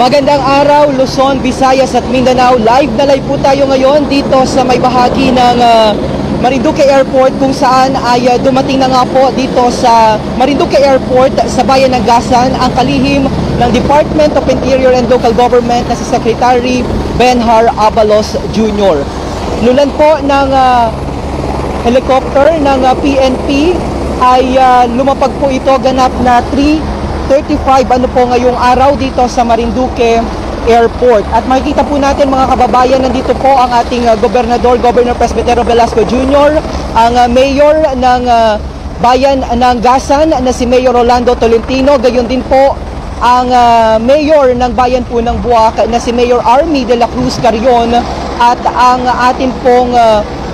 Magandang araw, Luzon, Visayas at Mindanao. Live na live po tayo ngayon dito sa may bahagi ng Marinduque Airport, kung saan ay dumating na nga po dito sa Marinduque Airport sa bayan ng Gasan ang kalihim ng Department of Interior and Local Government na si Secretary Benhar Abalos Jr. Nulan po ng helicopter ng PNP ay lumapag po ito ganap na 3:35 po ngayong araw dito sa Marinduque Airport. At makikita po natin mga kababayan, nandito po ang ating Governor Presbytero Velasco Jr., ang Mayor ng bayan ng Gasan na si Mayor Rolando Tolentino, gayon din po ang Mayor ng bayan po ng Buac na si Mayor Army de la Cruz Carion, at ang atin pong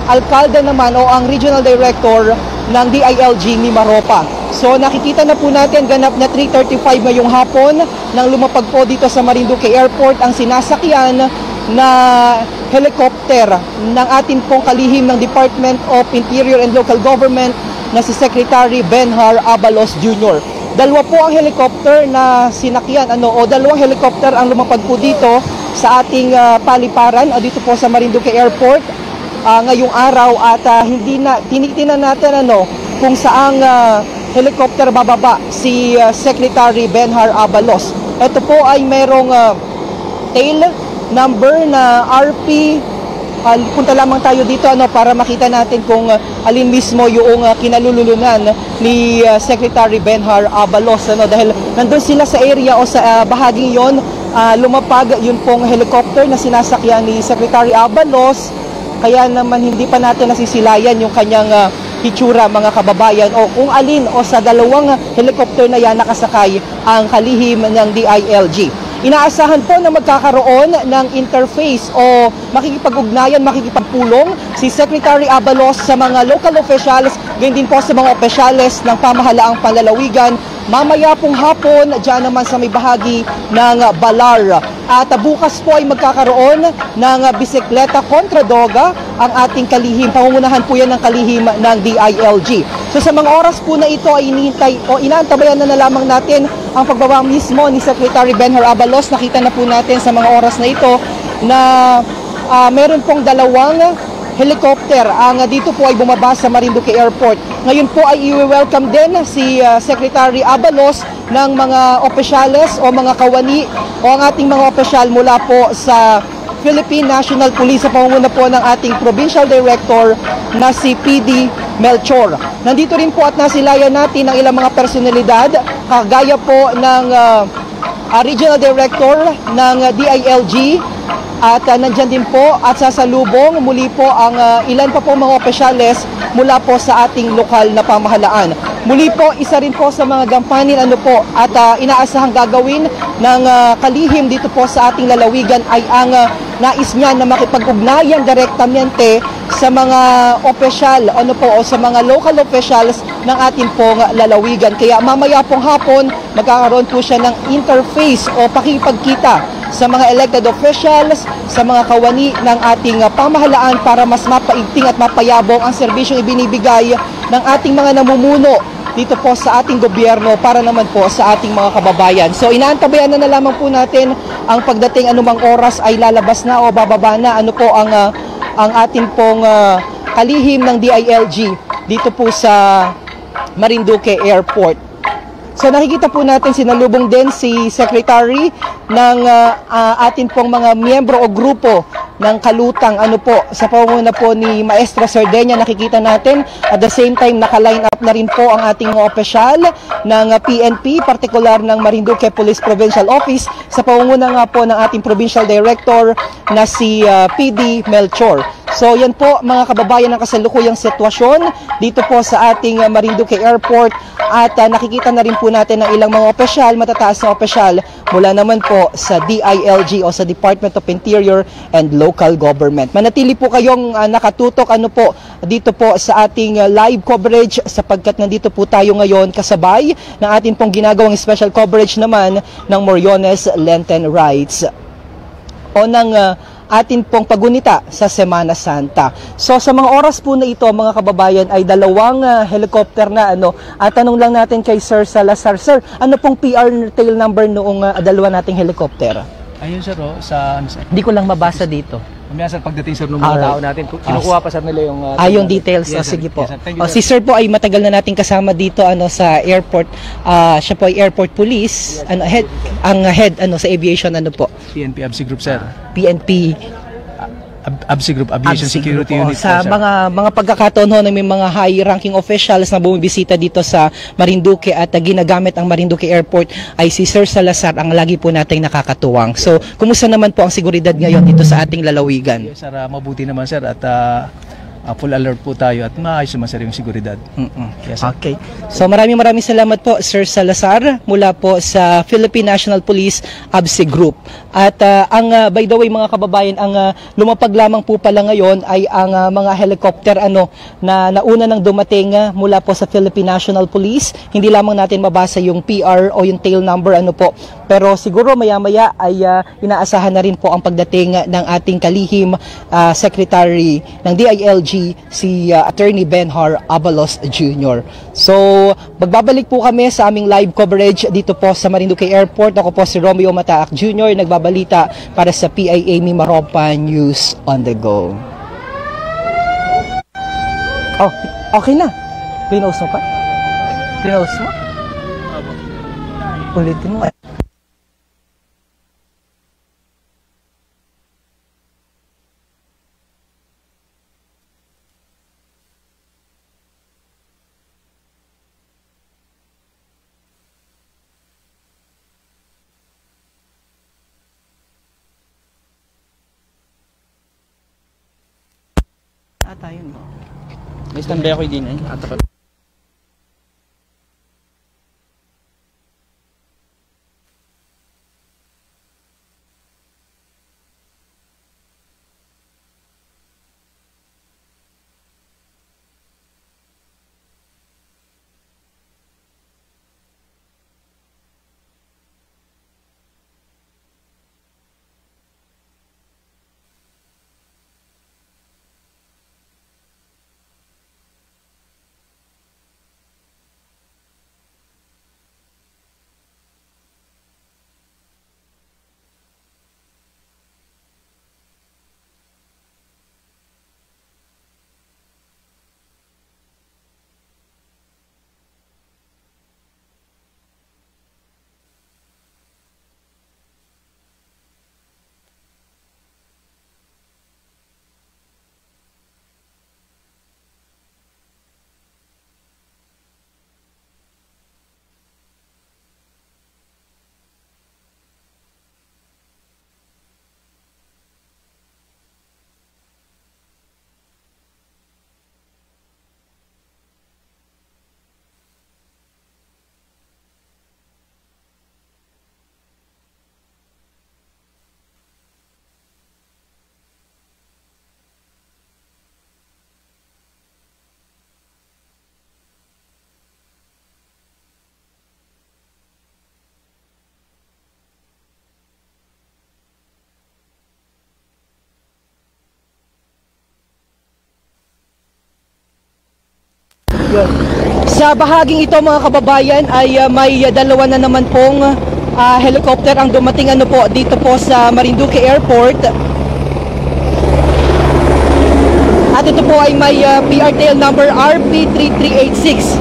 alkalde naman o ang Regional Director ng DILG ni Maropa. So nakikita na po natin ganap na 3:35 ngayong hapon nang lumapag po dito sa Marinduque Airport ang sinasakyan na helicopter ng atin pong kalihim ng Department of Interior and Local Government na si Secretary Benhar Abalos Jr. Dalawa po ang helicopter na sinakyan, dalawang helicopter ang lumapag po dito sa ating paliparan dito po sa Marinduque Airport ngayong araw, at tinitingnan natin kung saang helicopter bababa si Secretary Benhar Abalos. Ito po ay merong tail number na RP. Punta lamang tayo dito para makita natin kung alin mismo yung kinalululunan ni Secretary Benhar Abalos, dahil nandun sila sa area o sa bahaging yon. Lumapag yun pong helicopter na sinasakyan ni Secretary Abalos, kaya naman hindi pa natin nasisilayan yung kanyang hitsura, mga kababayan, o kung alin o sa dalawang helicopter na yan nakasakay ang kalihim ng DILG. Inaasahan po na magkakaroon ng interface o makikipag-ugnayan, makikipagpulong si Secretary Abalos sa mga local officials, ganyan din po sa mga opisyales ng pamahalaang panlalawigan mamaya pong hapon dyan naman sa may bahagi ng Balar. At bukas po ay magkakaroon ng bisikleta kontra droga ang ating kalihim. Pangungunahan po yan ng kalihim ng DILG. So sa mga oras po na ito ay inaantabayan na lamang natin ang pagbaba mismo ni Secretary Benhar Abalos. Nakita na po natin sa mga oras na ito na meron pong dalawang helicopter ang dito po ay bumaba sa Marinduque Airport. Ngayon po ay i-welcome din si Secretary Abalos ng mga opisyales o mga kawani o ang ating mga opisyal mula po sa Philippine National Police sa pangunguna po ng ating Provincial Director na si PD Melchor. Nandito rin po at nasilayan natin ang ilang mga personalidad, kagaya po ng Regional Director ng DILG, at nandyan din po at sasalubong muli po ang ilan pa po mga opisyales mula po sa ating lokal na pamahalaan. Muli po, isa rin po sa mga gampanin at inaasahang gagawin ng kalihim dito po sa ating lalawigan ay ang nais niya na makipag-ugnayan direktamente sa mga opisyal o sa mga local officials ng ating pong lalawigan. Kaya mamaya pong hapon magkakaroon po siya ng interface o pakipagkita sa mga elected officials, sa mga kawani ng ating pamahalaan para mas mapaigting at mapayabong ang serbisyong ibinibigay ng ating mga namumuno dito po sa ating gobyerno para naman po sa ating mga kababayan. So inaantabayan na lamang po natin ang pagdating anumang oras ay lalabas na o bababa na ang ating pong kalihim ng DILG dito po sa Marinduque Airport. So nakikita po natin sinalubong din si Secretary ng atin pong mga miyembro o grupo ng kalutang sa pangunguna po ni Maestra Sardenya. Nakikita natin at the same time naka-line up na rin po ang ating mga opisyal ng PNP, partikular ng Marinduque Police Provincial Office sa pangunguna nga po ng ating Provincial Director na si PD Melchor. So yan po mga kababayan ang kasalukuyang sitwasyon dito po sa ating Marinduque Airport, at nakikita na rin po natin ng ilang mga opisyal, matataas na opisyal mula naman po sa DILG o sa Department of Interior and Local Government. Manatili po kayong nakatutok dito po sa ating live coverage, sapagkat nandito po tayo ngayon kasabay ng ating pong ginagawang special coverage naman ng Moriones Lenten Rites o ng atin pong pagunita sa Semana Santa. So sa mga oras po na ito mga kababayan ay dalawang helicopter na at tanong lang natin kay Sir Salazar. Sir, ano pong PR tail number noong dalawa nating helicopter? Ayun sir, oh, sa ano sir? Hindi ko lang mabasa dito. Mamaya sir, pagdating sir ng mga Alright. tao natin, kinukuha pa sir nila yung... Yung details. Yes, sir. Sige po. Yes, sir. Thank you, Si sir po ay matagal na nating kasama dito sa airport. Siya po ay airport police. Head sa aviation po. PNP ABSI Group sir. PNP ABSI Group, Aviation ABSI Security Group, Unit sa sir. mga pagkakataon ho na may mga high-ranking officials na bumibisita dito sa Marinduque at ginagamit ang Marinduque Airport ay si Sir Salazar ang lagi po nating nakakatuwang. So, kumusta naman po ang seguridad ngayon dito sa ating lalawigan? Yes sir, mabuti naman sir at full alert po tayo at maayos naman sir yung seguridad. Yes, sir. Okay. So maraming salamat po Sir Salazar mula po sa Philippine National Police ABSI Group. At by the way mga kababayan, ang lumapag lamang po pala ngayon ay ang mga helicopter na nauna nang dumating mula po sa Philippine National Police. Hindi lamang natin mabasa yung PR o yung tail number po. Pero siguro maya-maya ay inaasahan na rin po ang pagdating ng ating kalihim Secretary ng DILG, si Attorney Benhar Abalos Jr. So, magbabalik po kami sa aming live coverage dito po sa Marinduque Airport. Ako po si Romeo Mataak Jr. nagbabalita para sa PIA Mimaropa News on the Go. Oh, okay na. Close mo pa? Close mo? Ulitin mo. Tayo no. May standby ako din eh. Sa bahaging ito mga kababayan ay may dalawa na naman pong helicopter ang dumating po dito po sa Marinduque Airport. At ito po ay may PR tail number RP3386.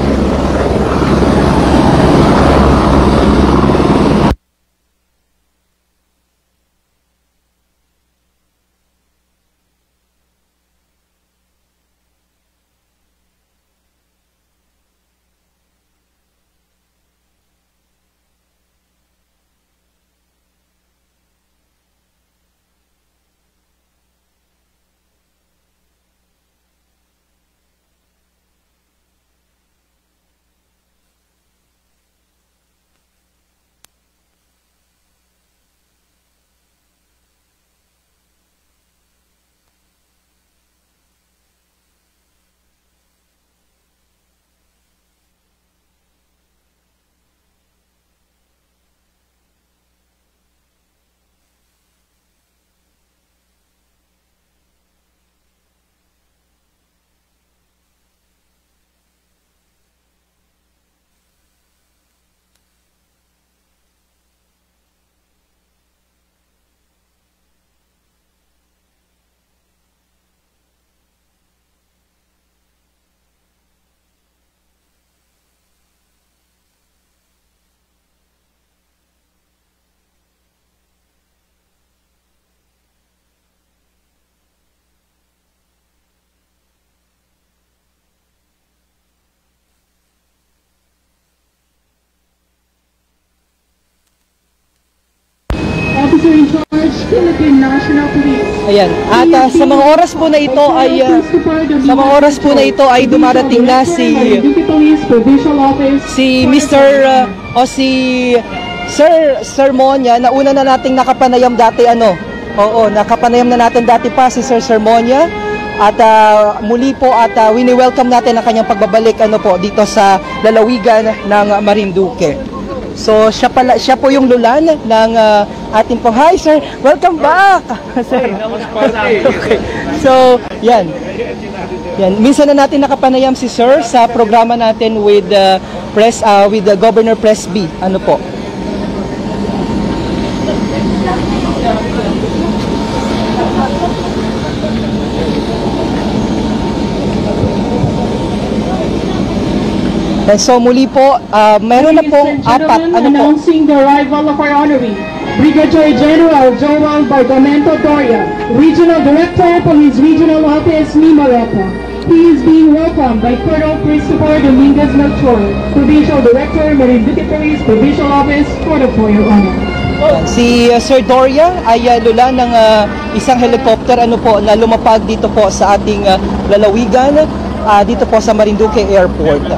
Philippine National Police. Ayan. At sa mga oras po na ito ay dumarating na si Mr. O si Sir Monya, na una na nating nakapanayam dati Oo, nakapanayam na natin dati pa si Sir Monya. At muli po at wini-welcome natin ang kanyang pagbabalik dito sa lalawigan ng Marinduque. So siya po yung lulan ng ating pong hi sir, welcome back. Sir. Okay. So yan. Minsan na natin nakapanayam si sir sa programa natin with the Governor Presby. Po? And so muli po, meron na pong apat. Announcing the arrival of our honoree, Brigadier General Joel Bargamento Doria, Regional Director, Police Regional Office, Mimareta. He is being welcomed by Colonel Christopher Dominguez Melchor, Provincial Director, Marinduque Police Provincial Office, Court of Your Honor. Si Sir Doria ay lula ng isang helicopter na lumapag dito po sa ating lalawigan, dito po sa Marinduque Airport.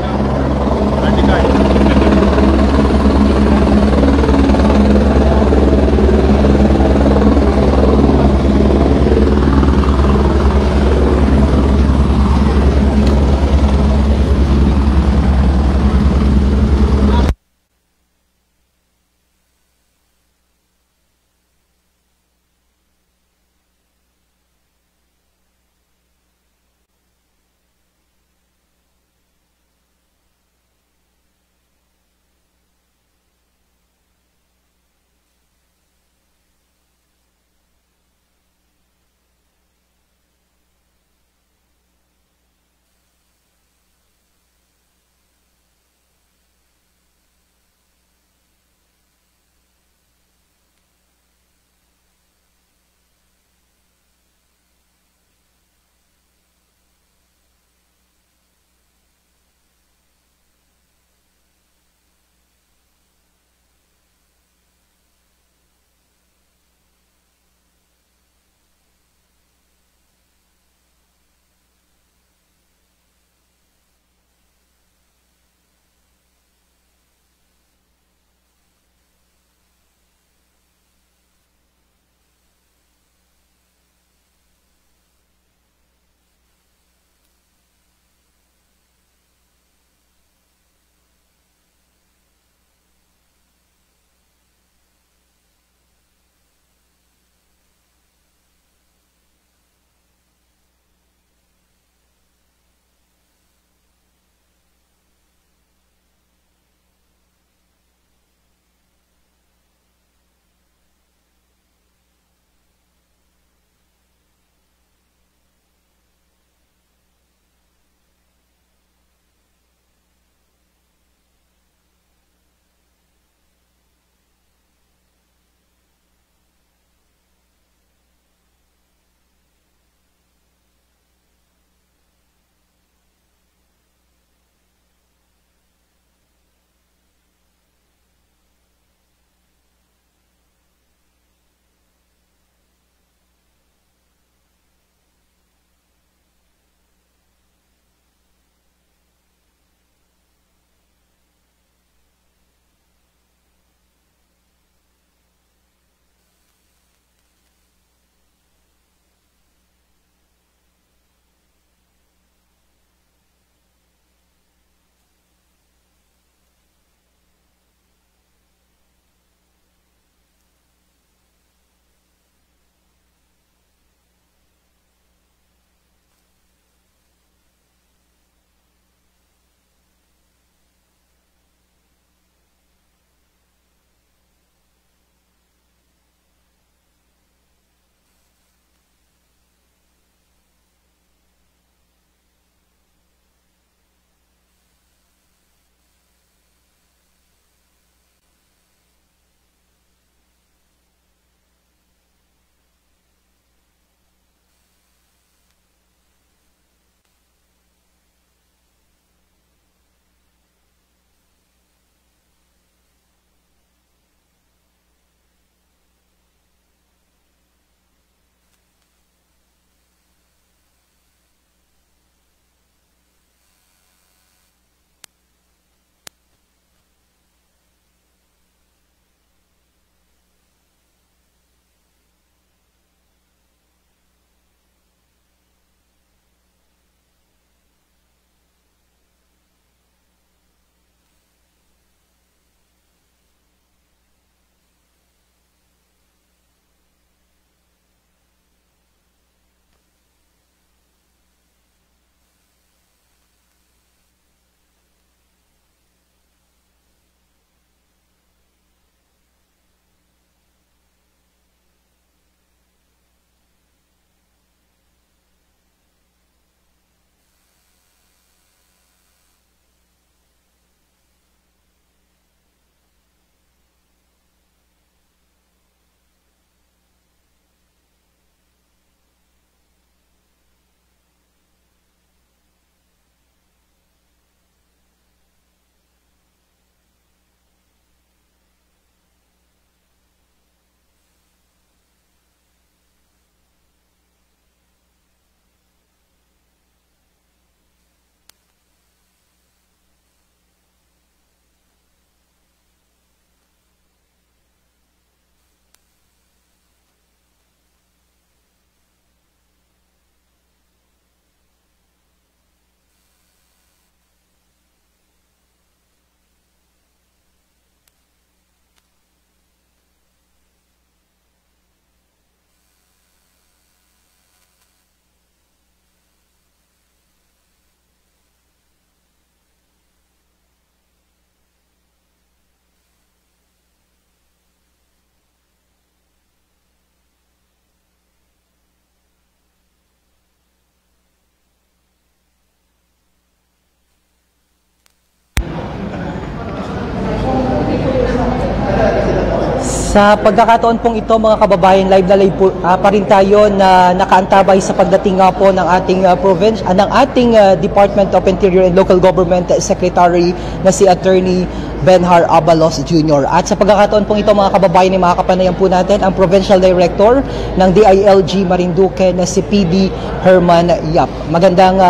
Sa pagkakataon pong ito mga kababayan, live na live po, pa rin tayo na nakaantabay sa pagdating nga po ng ating Department of Interior and Local Government Secretary na si Attorney Benhar Abalos Jr. At sa pagkakataon pong ito mga kababayan, ay makakapanayan po natin ang Provincial Director ng DILG Marinduque na si PD Herman Yap. Magandang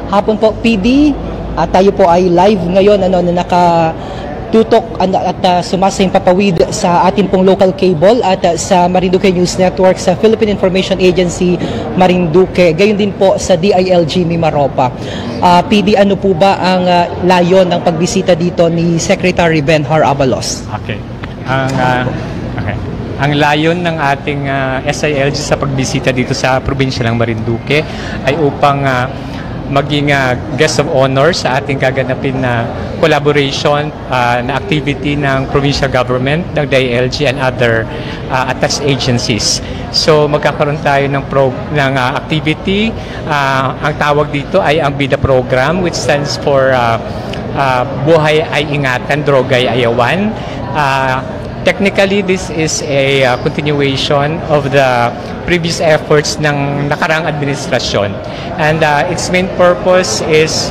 hapon po PD. At tayo po ay live ngayon na nakatutok at sumasayang papawid sa ating pong local cable at sa Marinduque News Network, sa Philippine Information Agency Marinduque, gayon din po sa DILG Mimaropa. PD, ano po ba ang layon ng pagbisita dito ni Secretary Benhar Abalos? Okay. Ang layon ng ating SILG sa pagbisita dito sa probinsya ng Marinduque ay upang maging guest of honor sa ating gaganapin na collaboration na activity ng provincial government, ng DILG and other attached agencies. So magkakaroon tayo ng activity. Ang tawag dito ay ang BIDA program, which stands for Buhay ay Ingatan, Drogay Ayawan. Technically, this is a continuation of the previous efforts ng nakaraang administrasyon. And its main purpose is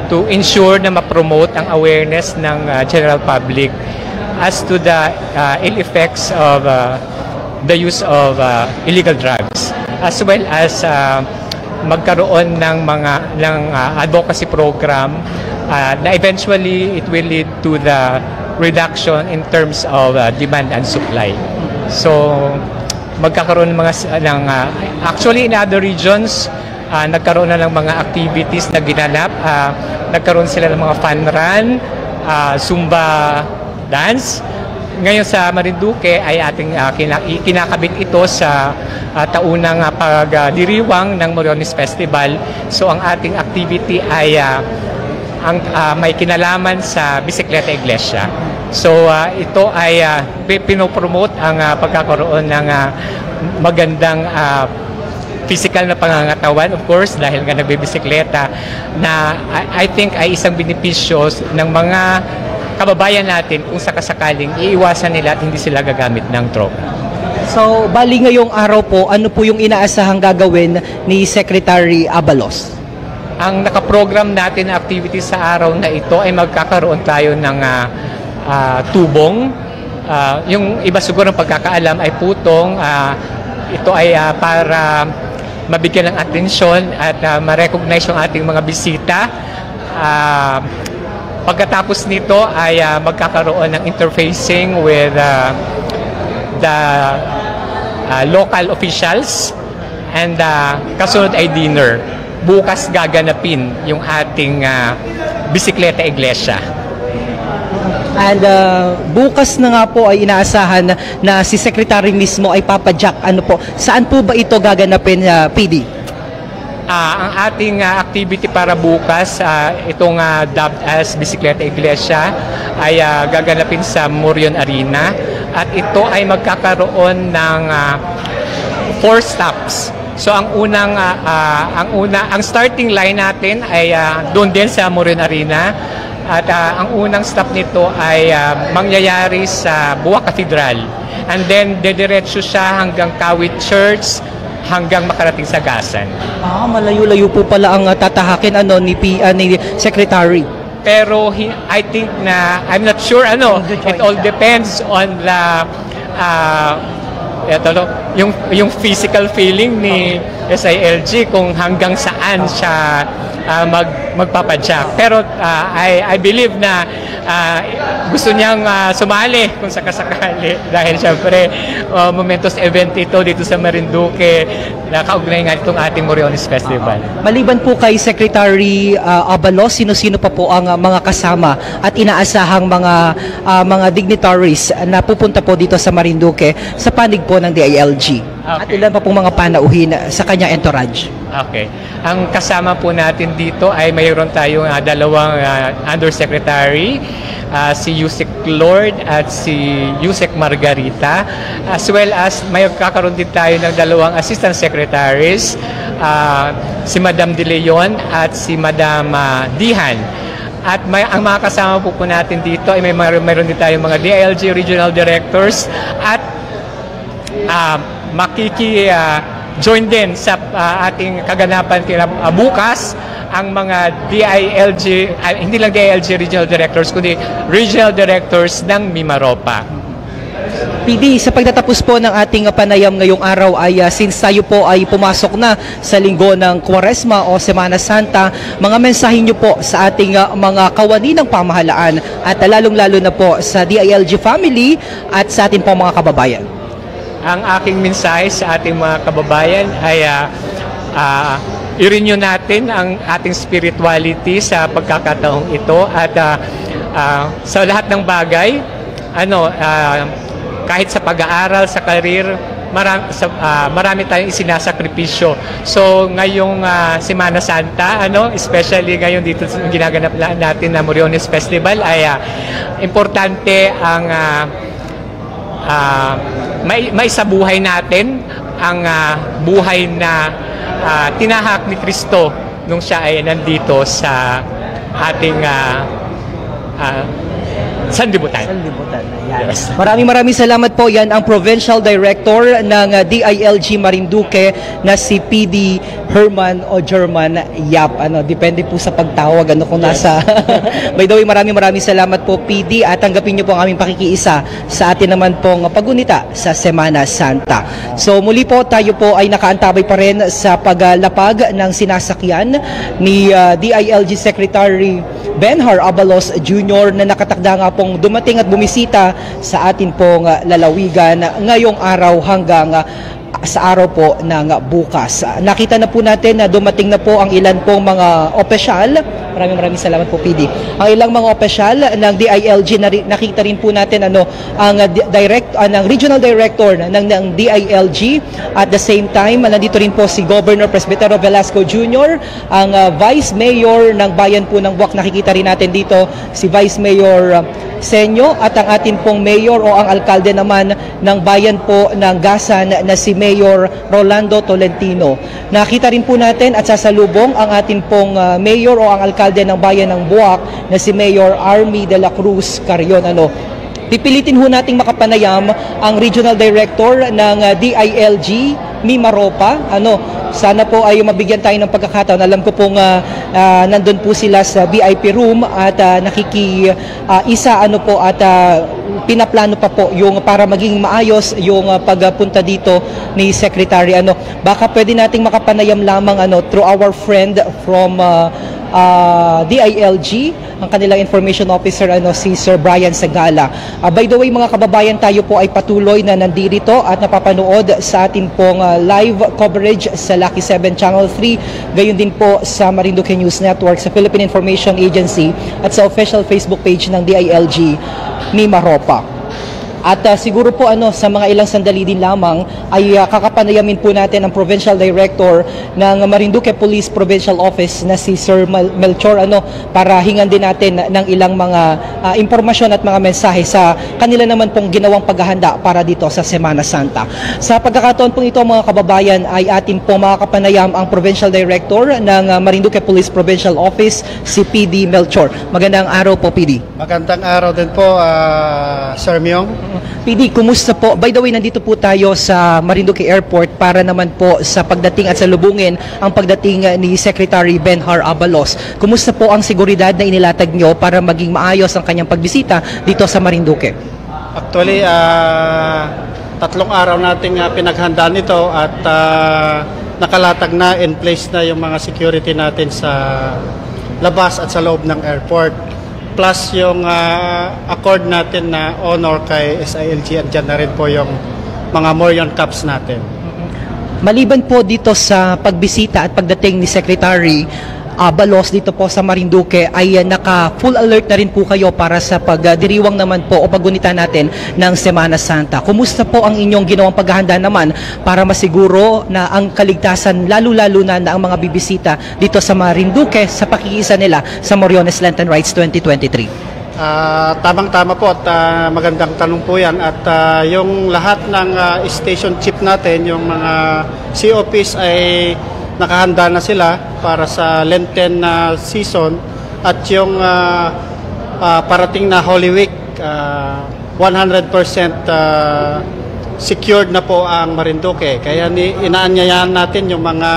to ensure na ma-promote ang awareness ng general public as to the ill effects of the use of illegal drugs, as well as magkaroon ng advocacy program na eventually it will lead to the reduction in terms of demand and supply. So magkakaroon actually in other regions nagkaroon na ng mga activities na ginanap. Nagkaroon sila ng mga fun run, Zumba dance. Ngayon sa Marinduque ay ating kinakabit ito sa taunang pagdiriwang ng Moriones Festival. So ang ating activity ay may kinalaman sa Bisikleta Iglesia. So ito ay pinopromote ang pagkakaroon ng magandang physical na pangangatawan, of course, dahil nga nagbibisikleta, na I think ay isang benepisyo ng mga kababayan natin kung sakasakaling iiwasan nila at hindi sila gagamit ng droga. So bali ngayong araw po, ano po yung inaasahang gagawin ni Secretary Abalos? Ang nakaprogram natin na activity sa araw na ito ay magkakaroon tayo ng tubong. Yung iba siguro ng pagkakaalam ay putong. Ito ay para mabigyan ng atensyon at ma-recognize yung ating mga bisita. Pagkatapos nito ay magkakaroon ng interfacing with the local officials, and kasunod ay dinner. Bukas gaganapin yung ating Bisikleta Iglesia. And bukas na nga po ay inaasahan na si Secretary mismo ay papadyak. Ano po, saan po ba ito gaganapin, PD? Ang ating activity para bukas, itong dubbed as Bisikleta Iglesia, ay gaganapin sa Morion Arena. At ito ay magkakaroon ng 4 stops. So ang starting line natin ay doon din sa Morion Arena, at ang unang stop nito ay mangyayari sa Buwak Cathedral, and then dediretso siya hanggang Kawit Church hanggang makarating sa Gasan. Malayo-layo po pala ang tatahakin ni Secretary. Pero I think na I'm not sure it all depends on the yung physical feeling ni SILG kung hanggang saan siya magpapadyak. Pero I believe na gusto niyang sumali kung sakasakali, dahil syempre momentous event ito dito sa Marinduque na kaugnay nga itong ating Moriones Festival. Maliban po kay Secretary Abalos, sino-sino pa po ang mga kasama at inaasahang mga dignitaries na pupunta po dito sa Marinduque sa panig po ng DILG? Okay. At ilan pa pong mga panauhin sa kanyang entourage? Okay. Ang kasama po natin dito ay mayroon tayong dalawang undersecretary, si Yusek Lord at si Yusek Margarita, as well as may kakaroon din tayo ng dalawang assistant secretaries, si Madam De Leon at si Madam Dihan. At ang mga kasama po natin dito ay mayroon din tayong mga DILG regional directors at join din sa ating kaganapan bukas ang mga DILG, hindi lang DILG regional directors, kundi regional directors ng Mimaropa. PD, sa pagtatapos po ng ating panayam ngayong araw ay since tayo po ay pumasok na sa linggo ng Kwaresma o Semana Santa, mga mensahe nyo po sa ating mga kawani ng pamahalaan at lalong-lalo na po sa DILG family at sa ating po mga kababayan. Ang aking mensahe sa ating mga kababayan ay i-renew natin ang ating spirituality sa pagkakataong ito at sa lahat ng bagay, kahit sa pag-aaral, sa career, marami tayong isinasakripisyo. So ngayong Semana Santa, especially ngayon dito ginaganap natin na Moriones Festival, ay importante ang may sa buhay natin ang buhay na tinahak ni Kristo nung siya ay nandito sa ating sanlibutan. Yes. Maraming salamat po. Yan ang Provincial Director ng DILG Marinduque na si PD Herman o German Yap. Depende po sa pagtawag kung nasa. By the way, maraming salamat po PD at tanggapin niyo po ang aming pakikiisa sa atin naman pong pagunita sa Semana Santa. So muli po tayo po ay nakaantabay pa rin sa paglapag ng sinasakyan ni DILG Secretary Benhar Abalos Jr. na nakatakda nga pong dumating at bumisita sa atin pong lalawigan ngayong araw hanggang sa araw po ng bukas. Nakita na po natin na dumating na po ang ilan pong mga opisyal. Maraming salamat po PD. Ang ilang mga opisyal ng DILG, nakita rin po natin ang regional director ng DILG. At the same time, nandito rin po si Governor Presbitero Velasco Jr., ang Vice Mayor ng Bayan po ng Buwak. Nakikita rin natin dito si Vice Mayor Senyo at ang atin pong mayor o ang alkalde naman ng bayan po ng Gasan na si Mayor Rolando Tolentino. Nakita rin po natin at sasalubong ang atin pong mayor o ang alkalde ng bayan ng Buwak na si Mayor Army de la Cruz Carion. Pipilitin ho nating makapanayam ang Regional Director ng DILG Mimaropa. Sana po ay mabigyan tayo ng pagkakataon. Alam ko pong nandun po sila sa VIP room at pinaplano pa po yung para maging maayos yung pagpunta dito ni Secretary. Baka pwede nating makapanayam lamang through our friend from DILG, ang kanilang information officer si Sir Brian Sagala. By the way, mga kababayan, tayo po ay patuloy na nandito at napapanood sa atin pong live coverage sa Lucky 7 Channel 3, gayon din po sa Marinduque News Network, sa Philippine Information Agency at sa official Facebook page ng DILG Mimaropa. At siguro po sa mga ilang sandali din lamang ay kakapanayamin po natin ang Provincial Director ng Marinduque Police Provincial Office na si Sir Melchor para hingan din natin ng ilang mga impormasyon at mga mensahe sa kanila naman pong ginawang paghahanda para dito sa Semana Santa. Sa pagkakataon pong ito, mga kababayan, ay atin po makakapanayam ang Provincial Director ng Marinduque Police Provincial Office, si PD Melchor. Magandang araw po, PD. Magandang araw din po, Sir Myong. PD, kumusta po? By the way, nandito po tayo sa Marinduque Airport para naman po sa pagdating at salubungin ang pagdating ni Secretary Benhar Abalos. Kumusta po ang seguridad na inilatag nyo para maging maayos ang kanyang pagbisita dito sa Marinduque? Actually, 3 araw nating pinaghandaan nito at nakalatag na, in place na yung mga security natin sa labas at sa loob ng airport. Plus yung accord natin na honor kay SILG, andyan na rin po yung mga Morion Cups natin. Maliban po dito sa pagbisita at pagdating ni Secretary Abalos dito po sa Marinduque, ay naka-full alert na rin po kayo para sa pagdiriwang naman po o paggunita natin ng Semana Santa. Kumusta po ang inyong ginawang paghahanda naman para masiguro na ang kaligtasan, lalo-lalo na ang mga bibisita dito sa Marinduque sa pakikisa nila sa Moriones Lenten Rites 2023? Tamang-tama po at magandang tanong po yan. At yung lahat ng station chief natin, yung mga COPs ay nakahanda na sila para sa Lenten season at yung parating na Holy Week, 100% secured na po ang Marinduque. Kaya inaanyayahan natin yung mga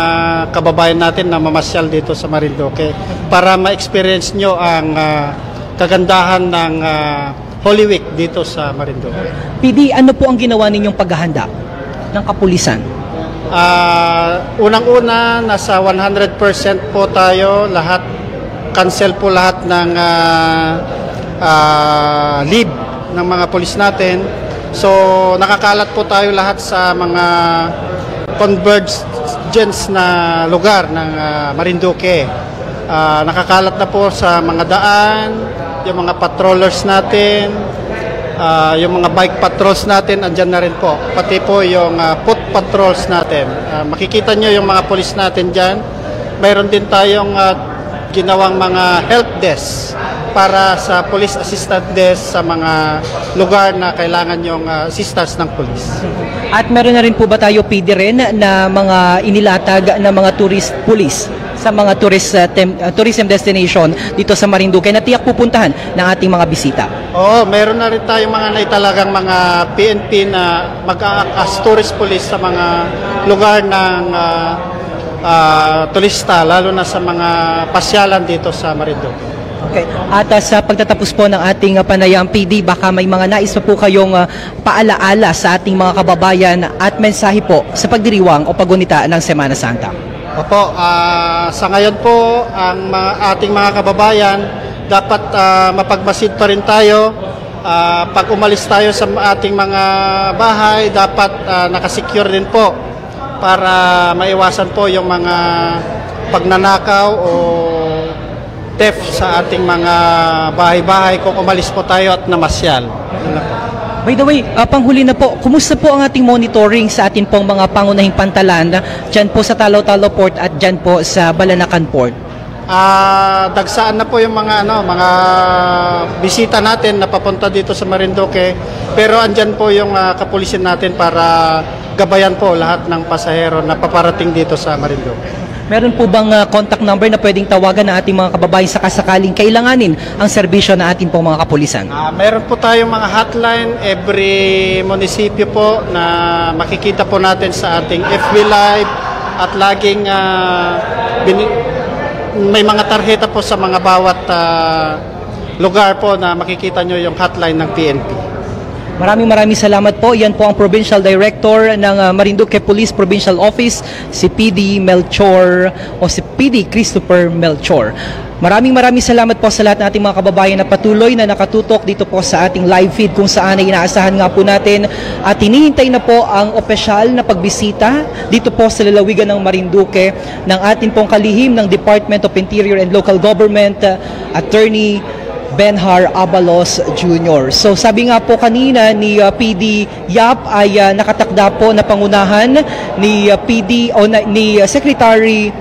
kababayan natin na mamasyal dito sa Marinduque para ma-experience nyo ang kagandahan ng Holy Week dito sa Marinduque. PD, ano po ang ginawa ninyong paghahanda ng kapulisan? Unang-una, nasa 100% po tayo. Cancel po lahat ng leave ng mga pulis natin. So, nakakalat po tayo lahat sa mga convergence na lugar ng Marinduque. Nakakalat na po sa mga daan, yung mga patrollers natin, yung mga bike patrols natin, andyan na rin po. Pati po yung foot patrols natin. Makikita nyo yung mga pulis natin dyan. Mayroon din tayong ginawang mga help desk para sa police assistant desk sa mga lugar na kailangan yung assistance ng police. At meron na rin po ba tayo, PD, rin na mga inilatag na mga tourist police sa mga tourism destination dito sa Marinduque na tiyak pupuntahan ng ating mga bisita? Oo, meron na rin tayong mga naitalagang mga PNP na mag-a-act as tourist police sa mga lugar ng turista, lalo na sa mga pasyalan dito sa Marinduque. Okay. At sa pagtatapos po ng ating panayam, PD, baka may mga nais pa po kayong paalaala sa ating mga kababayan at mensahe po sa pagdiriwang o pagunita ng Semana Santa. Opo, sa ngayon po, ang ating mga kababayan, dapat mapagmasid pa rin tayo. Pag umalis tayo sa ating mga bahay, dapat nakasecure din po para maiwasan po yung mga pagnanakaw o theft sa ating mga bahay-bahay kung umalis po tayo at namasyal. By the way, panghuli na po, kumusta po ang ating monitoring sa atin pong mga pangunahing pantalan dyan po sa Talo-Talo Port at dyan po sa Balanacan Port? Dagsaan na po yung mga bisita natin na papunta dito sa Marinduque, pero andyan po yung kapulisan natin para gabayan po lahat ng pasahero na paparating dito sa Marinduque. Meron po bang contact number na pwedeng tawagan ng ating mga kababayan sa kasakaling kailanganin ang serbisyo na ating pong mga kapulisan? Meron po tayong mga hotline every munisipyo po na makikita po natin sa ating FB Live at laging may mga tarjeta po sa mga bawat lugar po na makikita nyo yung hotline ng PNP. Maraming salamat po. Yan po ang Provincial Director ng Marinduque Police Provincial Office, si PD Melchor o si PD Christopher Melchor. Maraming salamat po sa lahat ng ating mga kababayan na patuloy na nakatutok dito po sa ating live feed kung saan ay inaasahan nga po natin at hinihintay na po ang opisyal na pagbisita dito po sa lalawigan ng Marinduque ng ating pong kalihim ng Department of Interior and Local Government, Attorney Benhar Abalos Jr. So sabi nga po kanina ni PD Yap ay nakatakda po na pangunahan ni PD o ni Secretary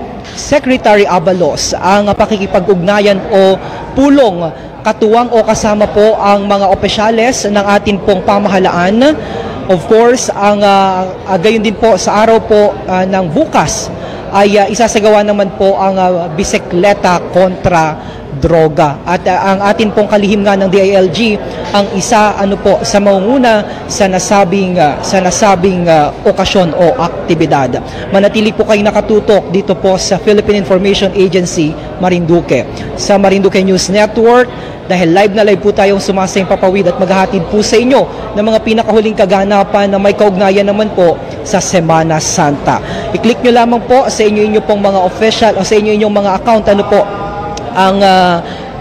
Abalos ang pakikipag-ugnayan o pulong katuwang o kasama po ang mga opisyales ng atin pong pamahalaan. Of course, ang gayon din po sa araw po ng bukas ay isasagawa naman po ang bisikleta kontra droga. At ang atin pong kalihim nga ng DILG ang isa sa mangunguna sa nasabing okasyon o aktibidad. Manatili po kayo nakatutok dito po sa Philippine Information Agency Marinduque, sa Marinduque News Network, dahil live na live po tayong sumasayang papawid at maghahatid po sa inyo ng mga pinakahuling kaganapan na may kaugnayan naman po sa Semana Santa. I-click nyo lamang po sa inyo pong mga official o sa inyong mga account ang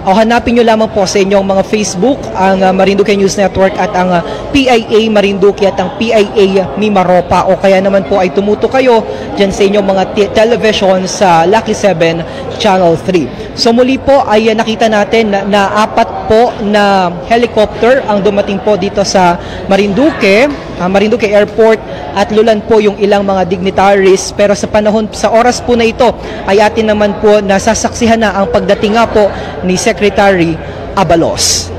o hanapin nyo lamang po sa inyong mga Facebook ang Marinduque News Network at ang PIA Marinduque at ang PIA Mimaropa, o kaya naman po ay tumuto kayo dyan sa inyong mga television sa Lucky 7 Channel 3. So muli po ay nakita natin na 4 po na helicopter ang dumating po dito sa Marinduque Airport at lulan po yung ilang mga dignitaries, pero sa oras po na ito ay atin naman po nasasaksihan na ang pagdating nga po ni Secretary Abalos.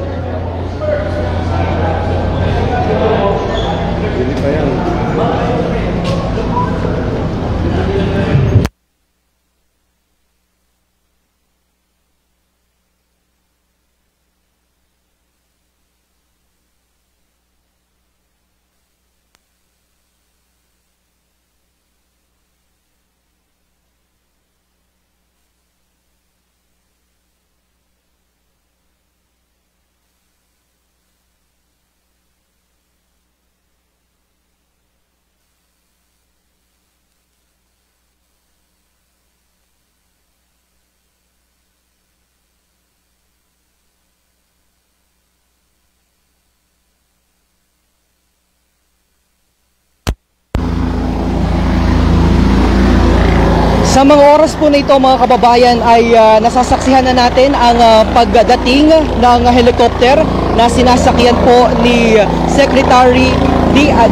Sa mga oras po na ito mga kababayan ay nasasaksihan na natin ang pagdating ng helicopter na sinasakyan po ni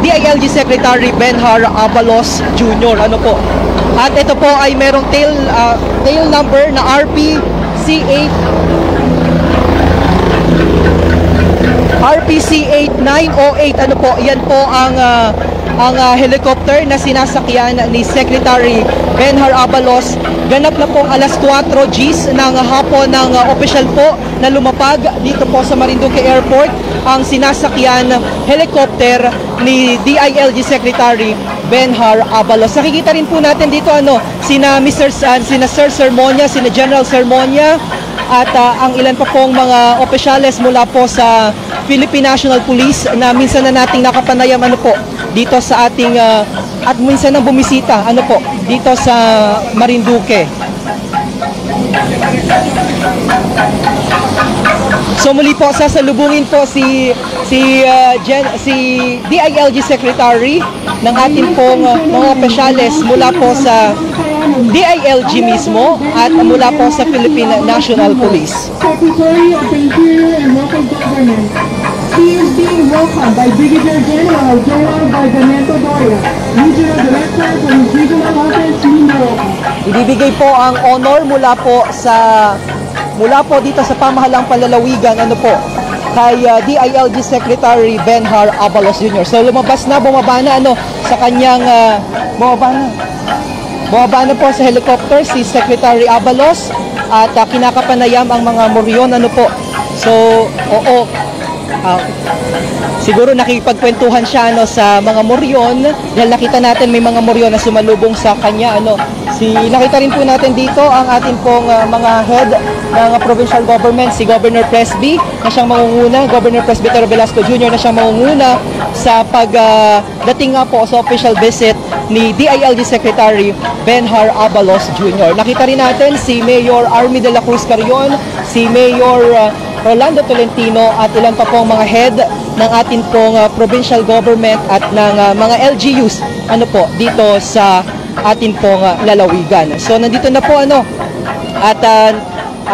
DILG Secretary Benhar Abalos Jr. Ano po? At ito po ay merong tail number na RPC-8908. Ano po? Yan po ang helicopter na sinasakyan ni Secretary Benhar Abalos. Ganap na pong alas 4 Gs ng hapon ng official po na lumapag dito po sa Marinduque Airport ang sinasakyan helicopter ni DILG Secretary Benhar Abalos. Nakikita rin po natin dito sina Sir Sermonia, sina General Sermonia at ang ilan pa pong mga opisyales mula po sa Philippine National Police na minsan na nating nakapanayam dito sa ating at minsan nang bumisita dito sa Marinduque. So muli po sasalubungin po si DILG Secretary ng ating pong mga opisyales mula po sa DILG mismo at mula po sa Philippine National Police. Secretary of the Interior and Local Government. He is being welcomed by Brigadier General Joel Bargamento Doria, Regional Director for his Regional Office, Mindoro. Ibibigay po ang honor mula po dito sa pamahalang panlalawigan kay DILG Secretary Benhar Abalos Jr. So bumaba na sa kanyang bumaba na po sa helicopter si Secretary Abalos at kinakapanayam ang mga moryon So siguro nakikipagkwentuhan siya sa mga moryon dahil nakita natin may mga moryon na sumalubong sa kanya nakita rin po natin dito ang ating pong mga head ng provincial government, si Governor Presby na siyang mangunguna, Governor Presbytero Velasco Jr. na siyang mangunguna sa pagdating nga po sa official visit ni DILG Secretary Benhar Abalos Jr. Nakita rin natin si Mayor Army de la Cruz Carrion, si Mayor Rolando Tolentino at ilan pa pong mga head ng ating pong provincial government at ng mga LGUs dito sa ating pong lalawigan. So nandito na po at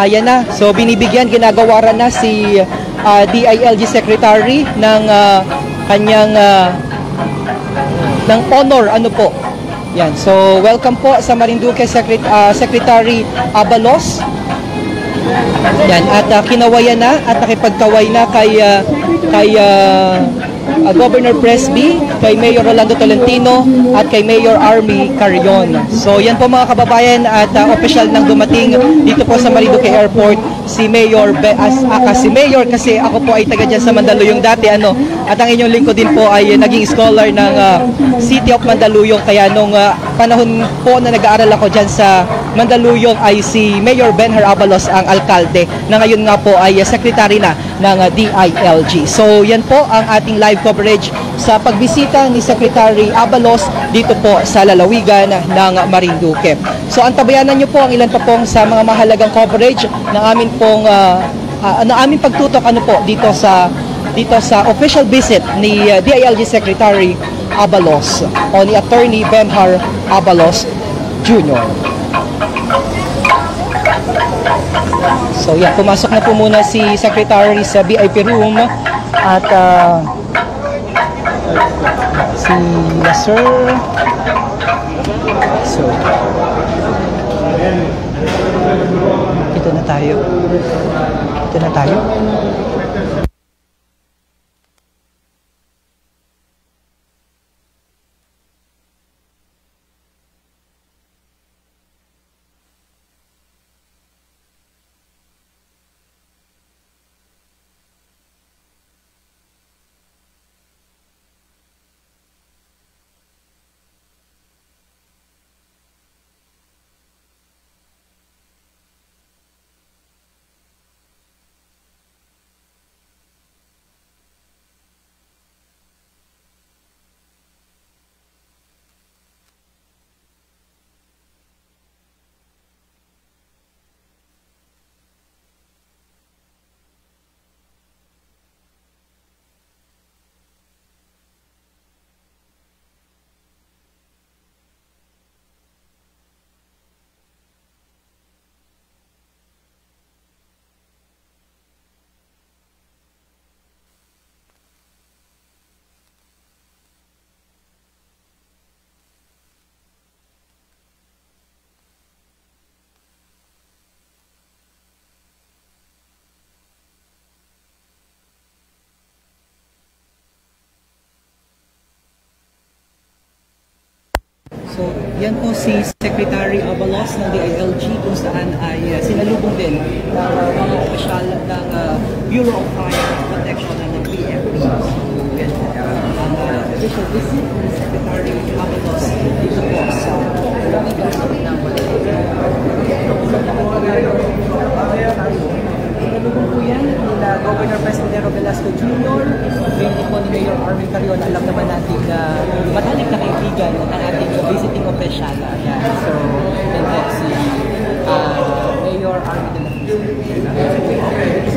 ayan na. So binibigyan, ginagawaran na si DILG Secretary ng kanyang ng honor Yan. So welcome po sa Marinduque Secretary Abalos. Yan, at kinawayan na at nakipagkaway na kay Governor Presby, kay Mayor Rolando Tolentino at kay Mayor Army Carrion. So yan po mga kababayan at official nang dumating dito po sa Marinduque Airport si Mayor si Mayor kasi ako po ay taga dyan sa Mandaluyong dati at ang inyong lingkod din po ay naging scholar ng City of Mandaluyong, kaya nung panahon po na nag-aaral ako dyan sa Mandaluyong ay si Mayor Benhar Abalos ang alkalde na ngayon nga po ay secretary na ng DILG. So yan po ang ating live coverage sa pagbisita ni Secretary Abalos dito po sa lalawigan ng Marinduque. So antabayanan nyo po ang ilan pa pong sa mga mahalagang coverage ng amin pong aming pagtutok dito sa official visit ni DILG Secretary Abalos o ni Attorney Benhar Abalos Jr. So yan, pumasok na po muna si Secretary sa VIP room at si Sir. So ito na tayo. So, yan po si Secretary Abalos ng DILG kung saan ay sinalubong din ng mga opisyal ng Bureau of Fire Protection ng BFP. So, yan po ang official visit ni Secretary Abalos dito po sa Pilipinas ng Sinalubong po yan nila Governor Presidente Velasco Jr. Ngayon po ni Mayor Arvin Carrion. Alam naman natin na matalik na kaibigan ng ating visiting official. Ayan. So, yan po si Mayor Arvin Carrion.